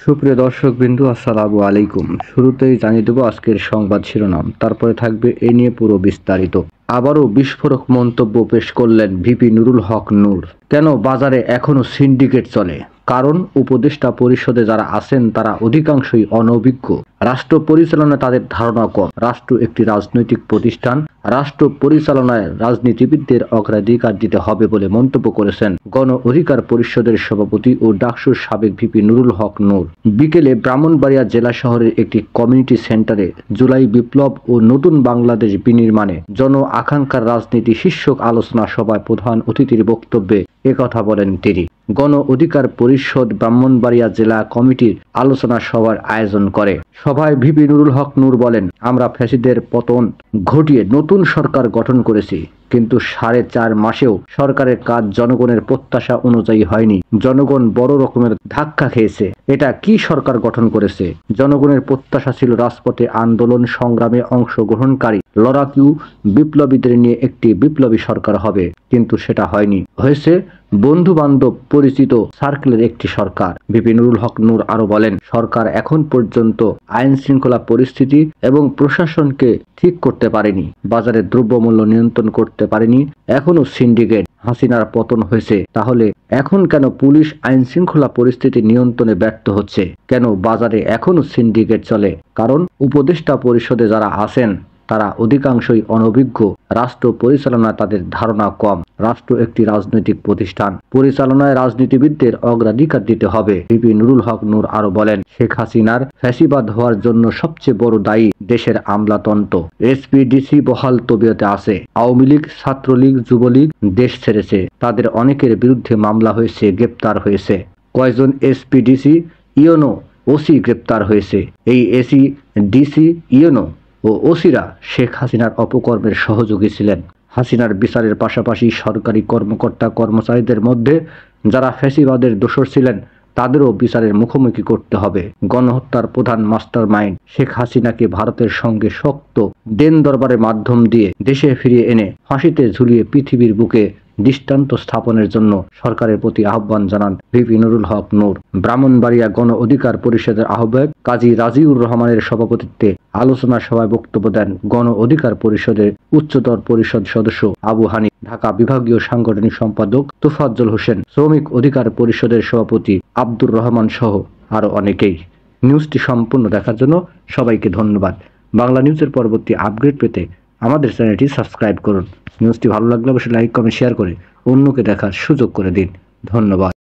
সুপ্রিয় দর্শকবৃন্দু, আসসালামু আলাইকুম। শুরুতেই জানিয়ে দেব আজকের সংবাদ শিরোনাম, তারপরে থাকবে এ নিয়ে পুরো বিস্তারিত। আবারও বিস্ফোরক মন্তব্য পেশ করলেন ভিপি নুরুল হক নূর। কেন বাজারে এখনো সিন্ডিকেট চলে? কারণ উপদেষ্টা পরিষদে যারা আছেন তারা অধিকাংশই অনভিজ্ঞ। রাষ্ট্র পরিচালনায় তাদের ধারণা কম। রাষ্ট্র একটি রাজনৈতিক প্রতিষ্ঠান। রাষ্ট্র পরিচালনায় রাজনীতিবিদদের অগ্রাধিকার দিতে হবে বলে মন্তব্য করেছেন গণ অধিকার পরিষদের সভাপতি ও ডাকসুর সাবেক ভিপি নুরুল হক নূর। বিকেলে ব্রাহ্মণবাড়িয়া জেলা শহরের একটি কমিউনিটি সেন্টারে জুলাই বিপ্লব ও নতুন বাংলাদেশ বিনির্মাণে জন আকাঙ্ক্ষার রাজনীতি শীর্ষক আলোচনা সভায় প্রধান অতিথির বক্তব্যে একথা বলেন তিনি। গণ অধিকার পরিষদ ব্রাহ্মণবাড়িয়া জেলা কমিটির আলোচনা সভার আয়োজন করে। সভায় ভিপি নুরুল হক নূর বলেন, আমরা ফ্যাসিদের পতন ঘটিয়ে নতুন সরকার গঠন করেছি, কিন্তু 4.5 মাসেও সরকারের কাজ জনগণের প্রত্যাশা অনুযায়ী হয়নি। জনগণ বড় রকমের ধাক্কা খেয়েছে। এটা কি সরকার গঠন করেছে? জনগণের প্রত্যাশা ছিল রাজপথে আন্দোলন সংগ্রামে অংশগ্রহণকারী লড়াকু বিপ্লবীদের নিয়ে একটি বিপ্লবী সরকার হবে, কিন্তু সেটা হয়নি। হয়েছে বন্ধু বান্ধব পরিচিত সার্কেলের একটি সরকার। ভিপি নুরুল হক নূর আরো বলেন, সরকার এখন পর্যন্ত আইন শৃঙ্খলা পরিস্থিতি এবং প্রশাসনকে ঠিক করতে পারেনি, বাজারে দ্রব্যমূল্য নিয়ন্ত্রণ করতে পারেনি। এখনো সিন্ডিকেট। হাসিনার পতন হয়েছে, তাহলে এখন কেন পুলিশ আইন শৃঙ্খলা পরিস্থিতি নিয়ন্ত্রণে ব্যর্থ হচ্ছে? কেন বাজারে এখনো সিন্ডিকেট চলে? কারণ উপদেষ্টা পরিষদে যারা আছেন তারা অধিকাংশই অনভিজ্ঞ। রাষ্ট্র পরিচালনায় তাদের ধারণা কম। রাষ্ট্র একটি রাজনৈতিক প্রতিষ্ঠান। পরিচালনায় রাজনীতিবিদদের অগ্রাধিকার দিতে হবে। ভিপি নুরুল হক নূর আরো বলেন, শেখ হাসিনার ফ্যাসিবাদ হওয়ার জন্য সবচেয়ে বড় দায়ী দেশের আমলাতন্ত্র। এসপিডিসি বহাল তবিয়তে আছে। আওয়ামী লীগ, ছাত্রলীগ, যুবলীগ দেশ ছেড়েছে। তাদের অনেকের বিরুদ্ধে মামলা হয়েছে, গ্রেপ্তার হয়েছে। কয়জন এসপিডিসি, ইউনো, ওসি গ্রেপ্তার হয়েছে। এই এসি, ডিসি, ইউনো ও ওসিরা শেখ হাসিনার অপকর্মের সহযোগী ছিলেন। হাসিনার বিচারের পাশাপাশি সরকারি কর্মকর্তা কর্মচারীদের মধ্যে যারা ফ্যাসিবাদের দোষর ছিলেন তাদেরও বিচারের মুখোমুখি করতে হবে। গণহত্যার প্রধান মাস্টার মাইন্ড শেখ হাসিনাকে ভারতের সঙ্গে শক্ত দেন দরবারের মাধ্যম দিয়ে দেশে ফিরিয়ে এনে ফাঁসিতে ঝুলিয়ে পৃথিবীর বুকে দৃষ্টান্ত স্থাপনের জন্য সরকারের প্রতি আহ্বান জানান ভিপি নুরুল হক নূর। ব্রাহ্মণবাড়িয়া গণ অধিকার পরিষদের আহ্বায়ক কাজী রাজিউর রহমানের সভাপতিত্বে আলোচনা সভায় বক্তব্য দেন গণ অধিকার পরিষদের উচ্চতর পরিষদ সদস্য আবু হানি, ঢাকা বিভাগীয় সাংগঠনিক সম্পাদক তোফাজ্জল হোসেন, শ্রমিক অধিকার পরিষদের সভাপতি আব্দুর রহমান সহ আরো অনেকেই। নিউজটি সম্পূর্ণ দেখার জন্য সবাইকে ধন্যবাদ। বাংলা নিউজের পরবর্তী আপডেট পেতে আমাদের চ্যানেলটি সাবস্ক্রাইব করুন। নিউজটি ভালো লাগলে অবশ্যই লাইক, কমেন্ট, শেয়ার করে অন্যকে দেখার সুযোগ করে দিন। ধন্যবাদ।